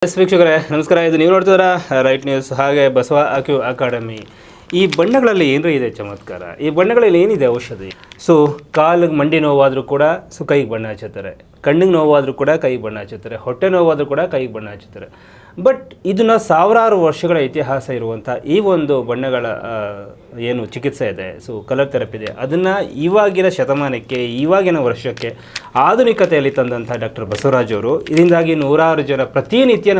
ವೀಕ್ಷಕರೇ ನಮಸ್ಕಾರ. ಇದು ನೀವು ನೋಡ್ತಿದ್ದೀರಾ ರೈಟ್ ನ್ಯೂಸ್, ಹಾಗೆ ಬಸವ ಅಕ್ಯೂ ಅಕಾಡೆಮಿ. ಈ ಬಣ್ಣಗಳಲ್ಲಿ ಏನರ ಇದೆ ಚಮತ್ಕಾರ, ಈ ಬಣ್ಣಗಳಲ್ಲಿ ಏನಿದೆ ಔಷಧಿ. ಸೊ ಕಾಲಿಗೆ ಮಂಡಿ ನೋವಾದರೂ ಕೂಡ ಕೈಗೆ ಬಣ್ಣ ಹಚ್ಚುತ್ತಾರೆ, ಕಣ್ಣಿಗೆ ನೋವಾದರೂ ಕೂಡ ಕೈಗೆ ಬಣ್ಣ ಹಚ್ಚುತ್ತಾರೆ, ಹೊಟ್ಟೆ ನೋವಾದರೂ ಕೂಡ ಕೈಗೆ ಬಣ್ಣ ಹಚ್ಚುತ್ತಾರೆ. ಬಟ್ ಇದನ್ನು ಸಾವಿರಾರು ವರ್ಷಗಳ ಇತಿಹಾಸ ಇರುವಂಥ ಈ ಒಂದು ಬಣ್ಣಗಳ ಏನು ಚಿಕಿತ್ಸೆ ಇದೆ, ಸೊ ಕಲರ್ ಥೆರಪಿ ಇದೆ, ಅದನ್ನು ಇವಾಗಿನ ಶತಮಾನಕ್ಕೆ ಇವಾಗಿನ ವರ್ಷಕ್ಕೆ ಆಧುನಿಕತೆಯಲ್ಲಿ ತಂದಂಥ ಡಾಕ್ಟರ್ ಬಸವರಾಜ್ ಅವರು ಇದರಿಂದಾಗಿ ನೂರಾರು ಜನ ಪ್ರತಿನಿತ್ಯ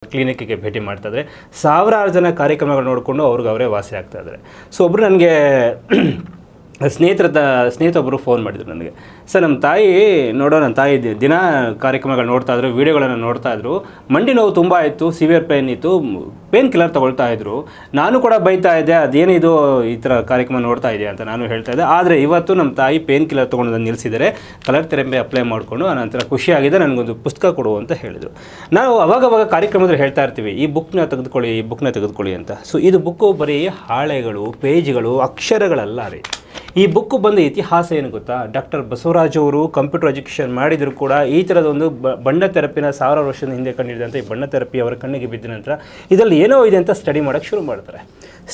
ಕ್ಲಿನಿಕ್ಕಿಗೆ ಭೇಟಿ ಮಾಡ್ತಾಯಿದ್ರೆ, ಸಾವಿರಾರು ಜನ ಕಾರ್ಯಕ್ರಮಗಳು ನೋಡಿಕೊಂಡು ಅವ್ರಿಗೆ ಅವರೇ ವಾಸಿ ಆಗ್ತಾಯಿದ್ದಾರೆ. ಸೊ ಒಬ್ಬರು ನನಗೆ ಸ್ನೇಹಿತೊಬ್ಬರು ಫೋನ್ ಮಾಡಿದರು ನನಗೆ, ಸರ್ ನಮ್ಮ ತಾಯಿ ನನ್ನ ತಾಯಿ ದಿನ ಕಾರ್ಯಕ್ರಮಗಳು ನೋಡ್ತಾಯಿದ್ರು, ವೀಡಿಯೋಗಳನ್ನು ನೋಡ್ತಾಯಿದ್ರು, ಮಂಡಿ ನೋವು ತುಂಬ ಇತ್ತು, ಸಿವಿಯರ್ ಪೇನ್ ಇತ್ತು, ಪೇನ್ ಕಿಲ್ಲರ್ ತೊಗೊಳ್ತಾ ಇದ್ರು. ನಾನು ಕೂಡ ಬೈತಾ ಇದ್ದೆ, ಅದೇನಿದು ಈ ಥರ ಕಾರ್ಯಕ್ರಮ ನೋಡ್ತಾ ಇದೆಯಾ ಅಂತ ನಾನು ಹೇಳ್ತಾ ಇದ್ದೆ. ಆದರೆ ಇವತ್ತು ನಮ್ಮ ತಾಯಿ ಪೇನ್ ಕಿಲ್ಲರ್ ತೊಗೊಂಡು ನಿಲ್ಲಿಸಿದರೆ, ಕಲರ್ ಥೆರಪಿ ಅಪ್ಲೈ ಮಾಡಿಕೊಂಡು ಆನಂತರ ಖುಷಿಯಾಗಿದೆ, ನನಗೊಂದು ಪುಸ್ತಕ ಕೊಡು ಅಂತ ಹೇಳಿದರು. ನಾವು ಅವಾಗವಾಗ ಕಾರ್ಯಕ್ರಮದಲ್ಲಿ ಹೇಳ್ತಾ ಇರ್ತೀವಿ, ಈ ಬುಕ್ನ ತೆಗೆದುಕೊಳ್ಳಿ ಅಂತ. ಸೊ ಇದು ಬುಕ್ಕು ಬರೀ ಹಾಳೆಗಳು, ಪೇಜ್ಗಳು, ಅಕ್ಷರಗಳಲ್ಲ ರೀ. ಈ ಬುಕ್ಕು ಬಂದ ಇತಿಹಾಸ ಏನು ಗೊತ್ತಾ? ಡಾಕ್ಟರ್ ಬಸವರಾಜ್ ಅವರು ಕಂಪ್ಯೂಟರ್ ಎಜುಕೇಷನ್ ಮಾಡಿದರೂ ಕೂಡ ಈ ಥರದೊಂದು ಬಣ್ಣ ಥೆರಪಿನ ಸಾವಿರಾರು ವರ್ಷದ ಹಿಂದೆ ಕಂಡಿಡಿದಂಥ ಈ ಬಣ್ಣ ಥೆರಪಿ ಅವರ ಕಣ್ಣಿಗೆ ಬಿದ್ದ ನಂತರ ಇದರಲ್ಲಿ ಏನೋ ಇದೆ ಅಂತ ಸ್ಟಡಿ ಮಾಡೋಕ್ಕೆ ಶುರು ಮಾಡ್ತಾರೆ.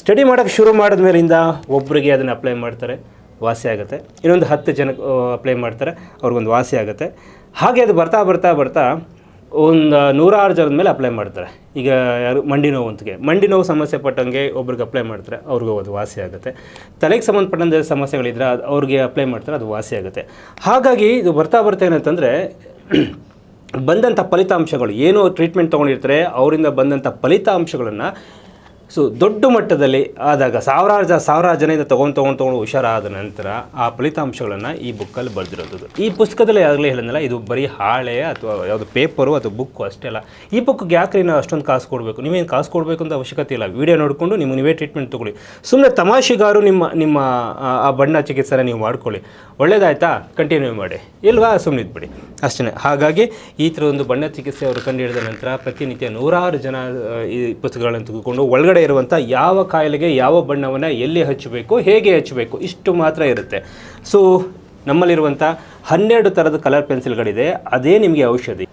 ಸ್ಟಡಿ ಮಾಡೋಕ್ಕೆ ಶುರು ಮಾಡಿದ ಮೇಲಿಂದ ಒಬ್ಬರಿಗೆ ಅದನ್ನು ಅಪ್ಲೈ ಮಾಡ್ತಾರೆ, ವಾಸಿ ಆಗುತ್ತೆ. ಇನ್ನೊಂದು 10 ಜನಕ್ಕೆ ಅಪ್ಲೈ ಮಾಡ್ತಾರೆ, ಅವ್ರಿಗೊಂದು ವಾಸಿ ಆಗುತ್ತೆ. ಹಾಗೆ ಅದು ಬರ್ತಾ ಒಂದು 100 ಜನದ ಮೇಲೆ ಅಪ್ಲೈ ಮಾಡ್ತಾರೆ. ಈಗ ಯಾರು ಮಂಡಿ ನೋವು ಸಮಸ್ಯೆ ಪಟ್ಟಂಗೆ ಒಬ್ರಿಗೆ ಅಪ್ಲೈ ಮಾಡ್ತಾರೆ, ಅವ್ರಿಗೂ ಅದು ವಾಸಿ ಆಗುತ್ತೆ. ತಲೆಗೆ ಸಂಬಂಧಪಟ್ಟಂಥ ಸಮಸ್ಯೆಗಳಿದ್ರೆ ಅವ್ರಿಗೆ ಅಪ್ಲೈ ಮಾಡ್ತಾರೆ, ಅದು ವಾಸಿ ಆಗುತ್ತೆ. ಹಾಗಾಗಿ ಇದು ಬರ್ತಾ ಏನಂತಂದರೆ ಬಂದಂಥ ಫಲಿತಾಂಶಗಳು ಏನು ಟ್ರೀಟ್ಮೆಂಟ್ ತೊಗೊಂಡಿರ್ತಾರೆ ಅವರಿಂದ ಬಂದಂಥ ಫಲಿತಾಂಶಗಳನ್ನು ಸೊ ದೊಡ್ಡ ಮಟ್ಟದಲ್ಲಿ ಆದಾಗ ಸಾವಿರಾರು ಜನದಿಂದ ತೊಗೊಂಡು ಹುಷಾರಾದ ನಂತರ ಆ ಫಲಿತಾಂಶಗಳನ್ನು ಈ ಬುಕ್ಕಲ್ಲಿ ಬರೆದಿರೋದು. ಈ ಪುಸ್ತಕದಲ್ಲಿ ಆಗಲೇ ಹೇಳಿದ್ನಲ್ಲ, ಇದು ಬರೀ ಹಾಳೆ ಅಥವಾ ಯಾವುದು ಪೇಪರು ಅಥವಾ ಬುಕ್ಕು ಅಷ್ಟೇ ಅಲ್ಲ. ಈ ಬುಕ್ಗೆ ಯಾಕ್ರಿ ನಾವು ಅಷ್ಟೊಂದು ಕಾಸು ಕೊಡಬೇಕು? ನೀವೇನು ಕಾಸು ಕೊಡಬೇಕು ಅಂತ ಅವಶ್ಯಕತೆ ಇಲ್ಲ. ವೀಡಿಯೋ ನೋಡಿಕೊಂಡು ನೀವೇ ಟ್ರೀಟ್ಮೆಂಟ್ ತೊಗೊಳ್ಳಿ. ಸುಮ್ಮನೆ ತಮಾಷೆಗಾರು ನಿಮ್ಮ ಆ ಬಣ್ಣ ಚಿಕಿತ್ಸೆನ ನೀವು ಮಾಡ್ಕೊಳ್ಳಿ. ಒಳ್ಳೇದಾಯ್ತಾ, ಕಂಟಿನ್ಯೂ ಮಾಡಿ, ಇಲ್ವಾ ಸುಮ್ಮನೆ ಇದ್ಬಿಡಿ ಅಷ್ಟೇ. ಹಾಗಾಗಿ ಈ ಥರ ಒಂದು ಬಣ್ಣ ಚಿಕಿತ್ಸೆ ಅವರು ಕಂಡುಹಿಡಿದ ನಂತರ ಪ್ರತಿನಿತ್ಯ 100 ಜನ ಈ ಪುಸ್ತಕಗಳನ್ನು ತೆಗೆದುಕೊಂಡು ಒಳಗಡೆ ಇರುವಂಥ ಯಾವ ಕಾಯಿಲೆಗೆ ಯಾವ ಬಣ್ಣವನ್ನು ಎಲ್ಲಿ ಹಚ್ಚಬೇಕು, ಹೇಗೆ ಹಚ್ಚಬೇಕು, ಇಷ್ಟು ಮಾತ್ರ ಇರುತ್ತೆ. ಸೊ ನಮ್ಮಲ್ಲಿರುವಂಥ 12 ಥರದ ಕಲರ್ ಪೆನ್ಸಿಲ್ಗಳಿದೆ, ಅದೇ ನಿಮಗೆ ಔಷಧಿ.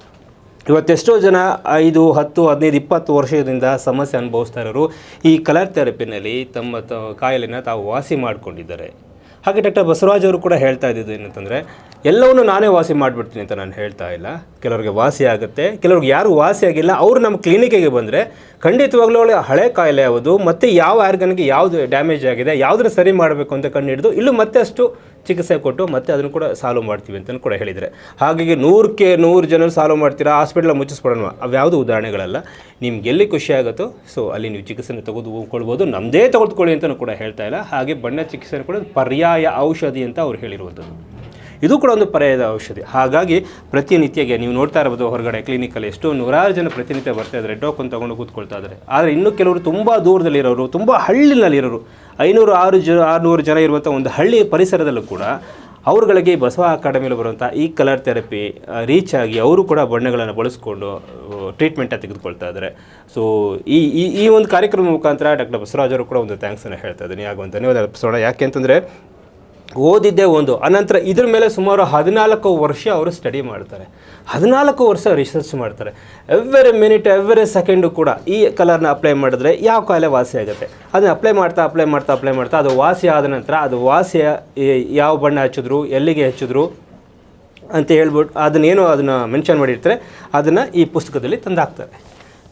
ಇವತ್ತೆಷ್ಟೋ ಜನ 5, 10, 15, 20 ವರ್ಷದಿಂದ ಸಮಸ್ಯೆ ಅನುಭವಿಸ್ತಾ ಇರೋರು ಈ ಕಲರ್ ಥೆರಪಿನಲ್ಲಿ ತಮ್ಮ ಕಾಯಿಲೆನ ತಾವು ವಾಸಿ ಮಾಡಿಕೊಂಡಿದ್ದಾರೆ. ಹಾಗೆ ಡಾಕ್ಟರ್ ಬಸವರಾಜ್ ಅವರು ಕೂಡ ಹೇಳ್ತಾ ಇದ್ದಿದ್ದು ಏನಂತಂದರೆ, ಎಲ್ಲವನ್ನೂ ನಾನೇ ವಾಸಿ ಮಾಡಿಬಿಡ್ತೀನಿ ಅಂತ ನಾನು ಹೇಳ್ತಾ ಇಲ್ಲ. ಕೆಲವ್ರಿಗೆ ವಾಸಿ ಆಗುತ್ತೆ, ಕೆಲವ್ರಿಗೆ ಯಾರು ವಾಸಿ ಆಗಿಲ್ಲ ಅವರು ನಮ್ಮ ಕ್ಲಿನಿಕ್ಕಿಗೆ ಬಂದರೆ ಖಂಡಿತವಾಗ್ಲೂ ಹಳೆ ಕಾಯಿಲೆ ಯಾವುದು ಮತ್ತು ಯಾವ ಆರ್ಗನ್ಗೆ ಯಾವುದು ಡ್ಯಾಮೇಜ್ ಆಗಿದೆ, ಯಾವುದನ್ನು ಸರಿ ಮಾಡಬೇಕು ಅಂತ ಕಂಡುಹಿಡಿದು ಇಲ್ಲೂ ಮತ್ತೆ ಅಷ್ಟು ಚಿಕಿತ್ಸೆ ಕೊಟ್ಟು ಮತ್ತೆ ಅದನ್ನು ಕೂಡ ಸಾಲ್ವ್ ಮಾಡ್ತೀವಿ ಅಂತಲೂ ಕೂಡ ಹೇಳಿದರೆ. ಹಾಗಾಗಿ 100 ಜನರು ಸಾಲ್ವ್ ಮಾಡ್ತೀರಾ, ಹಾಸ್ಪಿಟ್ಲ ಮುಚ್ಚಿಸ್ಬಿಡೋಣ, ಅವ್ಯಾವುದು ಉದಾಹರಣೆಗಳಲ್ಲ. ನಿಮ್ಗೆ ಎಲ್ಲಿ ಖುಷಿ ಆಗುತ್ತೋ ಸೊ ಅಲ್ಲಿ ನೀವು ಚಿಕಿತ್ಸೆನ ತೆಗೆದುಕೊಳ್ಬೋದು, ನಮ್ಮದೇ ತೆಗೆದುಕೊಳ್ಳಿ ಅಂತಲೂ ಕೂಡ ಹೇಳ್ತಾ ಇಲ್ಲ. ಹಾಗೆ ಬಣ್ಣ ಚಿಕಿತ್ಸೆ ಕೂಡ ಪರ್ಯಾಯ ಔಷಧಿ ಅಂತ ಅವ್ರು ಹೇಳಿರುವಂಥದ್ದು. ಇದು ಕೂಡ ಒಂದು ಪರ್ಯಾಯದ ಔಷಧಿ. ಹಾಗಾಗಿ ಪ್ರತಿನಿತ್ಯಗೆ ನೀವು ನೋಡ್ತಾ ಇರ್ಬೋದು ಹೊರಗಡೆ ಕ್ಲಿನಿಕಲ್ಲಿ ಎಷ್ಟೋ 100 ಜನ ಪ್ರತಿನಿತ್ಯ ಬರ್ತಾ ಇದ್ದಾರೆ, ಟೋಕನ್ ತೊಗೊಂಡು ಕೂತ್ಕೊಳ್ತಾ ಇದ್ದಾರೆ. ಆದರೆ ಇನ್ನೂ ಕೆಲವರು ತುಂಬ ದೂರದಲ್ಲಿರೋರು, ತುಂಬ ಹಳ್ಳಿನಲ್ಲಿರೋರು, 500-600 ಜನ ಇರುವಂಥ ಒಂದು ಹಳ್ಳಿ ಪರಿಸರದಲ್ಲೂ ಕೂಡ ಅವ್ರುಗಳಿಗೆ ಬಸವ ಅಕಾಡೆಮಿಯಲ್ಲಿ ಬರುವಂಥ ಈ ಕಲರ್ ಥೆರಪಿ ರೀಚ್ ಆಗಿ ಅವರು ಕೂಡ ಬಣ್ಣಗಳನ್ನು ಬಳಸ್ಕೊಂಡು ಟ್ರೀಟ್ಮೆಂಟಾಗಿ ತೆಗೆದುಕೊಳ್ತಾ ಇದ್ದಾರೆ. ಸೊ ಈ ಒಂದು ಕಾರ್ಯಕ್ರಮ ಮುಖಾಂತರ ಡಾಕ್ಟರ್ ಬಸವರಾಜ್ ಅವರು ಕೂಡ ಒಂದು ಥ್ಯಾಂಕ್ಸನ್ನು ಹೇಳ್ತಾ ಇದ್ದೀನಿ. ಆಗುವಂಥ ಧನ್ಯವಾದ ಅರ್ಪಿಸೋಣ. ಯಾಕೆ ಅಂತಂದರೆ ಓದಿದ್ದೇ ಒಂದು, ಅನಂತರ ಇದ್ರ ಮೇಲೆ ಸುಮಾರು 14 ವರ್ಷ ಅವರು ಸ್ಟಡಿ ಮಾಡ್ತಾರೆ, 14 ವರ್ಷ ರಿಸರ್ಚ್ ಮಾಡ್ತಾರೆ. ಎವ್ರಿ ಮಿನಿಟ್ ಎವ್ರಿ ಸೆಕೆಂಡು ಕೂಡ ಈ ಕಲರ್ನ ಅಪ್ಲೈ ಮಾಡಿದ್ರೆ ಯಾವ ಕಾಯಿಲೆ ವಾಸಿ ಆಗುತ್ತೆ ಅದನ್ನು ಅಪ್ಲೈ ಮಾಡ್ತಾ ಅದು ವಾಸಿ ಆದ ನಂತರ ಅದು ವಾಸಿಯ ಯಾವ ಬಣ್ಣ ಹಚ್ಚಿದ್ರು, ಎಲ್ಲಿಗೆ ಹಚ್ಚಿದ್ರು ಅಂತ ಹೇಳ್ಬಿಟ್ಟು ಅದನ್ನು ಮೆನ್ಷನ್ ಮಾಡಿರ್ತಾರೆ, ಅದನ್ನು ಈ ಪುಸ್ತಕದಲ್ಲಿ ತಂದಾಕ್ತಾರೆ.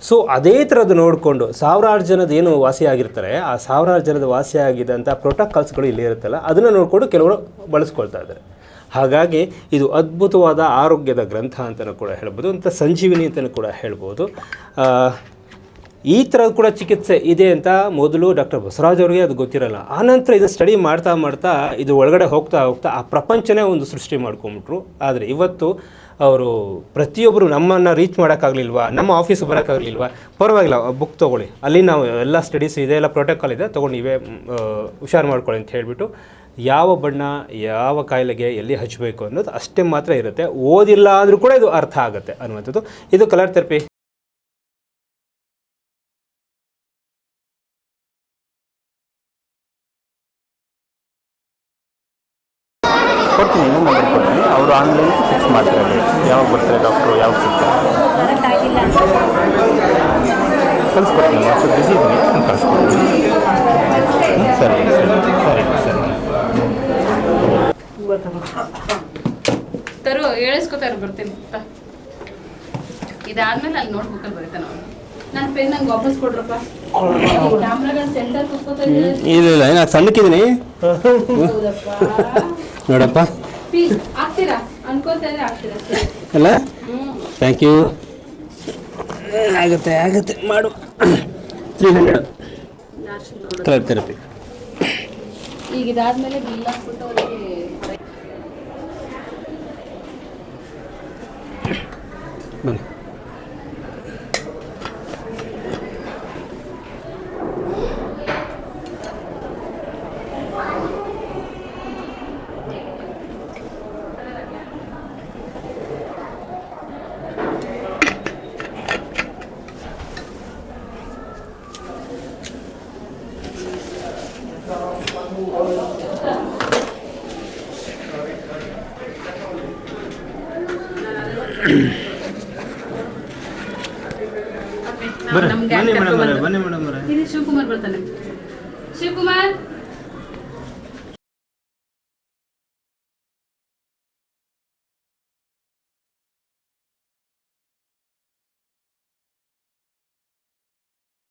ಸೊ ಅದೇ ಥರದ್ದು ನೋಡಿಕೊಂಡು ಸಾವಿರಾರು ಜನದ ಏನು ವಾಸಿಯಾಗಿರ್ತಾರೆ, ಆ ಸಾವಿರಾರು ಜನದ ವಾಸಿಯಾಗಿದ್ದಂಥ ಪ್ರೋಟೋಕಾಲ್ಸ್ಗಳು ಇಲ್ಲಿ ಇರುತ್ತಲ್ಲ, ಅದನ್ನು ನೋಡಿಕೊಂಡು ಕೆಲವರು ಬಳಸ್ಕೊಳ್ತಾ ಇದ್ದಾರೆ. ಹಾಗಾಗಿ ಇದು ಅದ್ಭುತವಾದ ಆರೋಗ್ಯದ ಗ್ರಂಥ ಅಂತಲೂ ಕೂಡ ಹೇಳ್ಬೋದು, ಅಂತ ಸಂಜೀವಿನಿ ಅಂತಲೂ ಕೂಡ ಹೇಳ್ಬೋದು. ಈ ಥರದ ಕೂಡ ಚಿಕಿತ್ಸೆ ಇದೆ ಅಂತ ಮೊದಲು ಡಾಕ್ಟರ್ ಬಸವರಾಜ್ ಅವರಿಗೆ ಅದು ಗೊತ್ತಿರಲ್ಲ. ಆನಂತರ ಇದು ಸ್ಟಡಿ ಮಾಡ್ತಾ ಇದು ಒಳಗಡೆ ಹೋಗ್ತಾ ಆ ಪ್ರಪಂಚನೇ ಒಂದು ಸೃಷ್ಟಿ ಮಾಡ್ಕೊಂಬಿಟ್ರು. ಆದರೆ ಇವತ್ತು ಅವರು ಪ್ರತಿಯೊಬ್ಬರು ನಮ್ಮನ್ನು ರೀಚ್ ಮಾಡೋಕ್ಕಾಗಲಿಲ್ವಾ, ನಮ್ಮ ಆಫೀಸ್ ಬರೋಕ್ಕಾಗಲಿಲ್ವಾ, ಪರವಾಗಿಲ್ಲ ಬುಕ್ ತೊಗೊಳ್ಳಿ, ಅಲ್ಲಿ ನಾವು ಎಲ್ಲ ಸ್ಟಡೀಸ್ ಇದೆ, ಎಲ್ಲ ಪ್ರೋಟೋಕಾಲ್ ಇದೆ, ತೊಗೊಂಡು ನೀವೇ ಹುಷಾರು ಮಾಡ್ಕೊಳ್ಳಿ ಅಂತ ಹೇಳಿಬಿಟ್ಟು ಯಾವ ಬಣ್ಣ ಯಾವ ಕಾಯಿಲೆಗೆ ಎಲ್ಲಿ ಹಚ್ಚಬೇಕು ಅನ್ನೋದು ಅಷ್ಟೇ ಮಾತ್ರ ಇರುತ್ತೆ. ಓದಿಲ್ಲ ಅಂದರೂ ಕೂಡ ಇದು ಅರ್ಥ ಆಗುತ್ತೆ ಅನ್ನುವಂಥದ್ದು. ಇದು ಕಲರ್ ಥೆರಪಿ. ಕೊಡ್ತೀನಿ, ಇನ್ನೂ ನಂಬರ್ ಕೊಡ್ತೀನಿ, ಅವರು ಆನ್ಲೈನ್ ಫಿಕ್ಸ್ ಮಾಡ್ತಾರೆ. ಯಾವಾಗ ಬರ್ತಾರೆ ಡಾಕ್ಟ್ರು, ಯಾವಾಗ ಸಿಗ್ತಾರೆ? ಕಳಿಸ್ಕೊಡ್ತೀನಿ, ವಾಟ್ಸಪ್ ಬಿಸಿ ಇದ್ದೀನಿ, ನಾನು ಕಳಿಸ್ಕೊಡ್ತೀನಿ. ಸರಿ ಸರಿ ಸರಿ ಸರಿ. ತರು ಹೇಳಿಸ್ಕೊತಾರು ಬರ್ತೀನಿ. ಇದಾದ್ಮೇಲೆ ಅಲ್ಲಿ ನೋಟ್ಬುಕ್ಕಲ್ಲಿ ಬರೀತಾನೆ ಅವನು. ನನ್ನ ಪೆನ್ ನಂಗೆ ವಾಪಸ್ ಕೊಡ್ರಪ್ಪ. ಕ್ಯಾಮ್ರಾಗಳ ಸೆಂಟರ್ ಕೂತ್ಕೋತಾ ಇದ್ದಾರೆ. ಇಲ್ಲ ನಾನು ಸಣ್ಣಕ್ಕಿದ್ದೀನಿ ನೋಡಪ್ಪ. ಪ್ಲೀಸ್ ಆಗ್ತೀರಾ ಅನ್ಕೋತಾ ಇದ್ರೆ ಆಗ್ತೀರಾ ಅಲ್ಲ. Thank you. ಆಗುತ್ತೆ ಮಾಡು. 300 ಕಲರ್ ಥೆರಪಿ. ಈಗ ಇದಾದ್ಮೇಲೆ ಬಿಲ್ ಹಾಕ್ಬಿಟ್ಟು ಅವರಿಗೆ ಬನ್ನಿ. ಬನ್ನಿ ಮೇಡಮ್, ಬನ್ನಿ ಮೇಡಮ್. ಇದು ಶಿವಕುಮಾರ್ ಬರ್ತಾನೆ. ಶಿವಕುಮಾರ್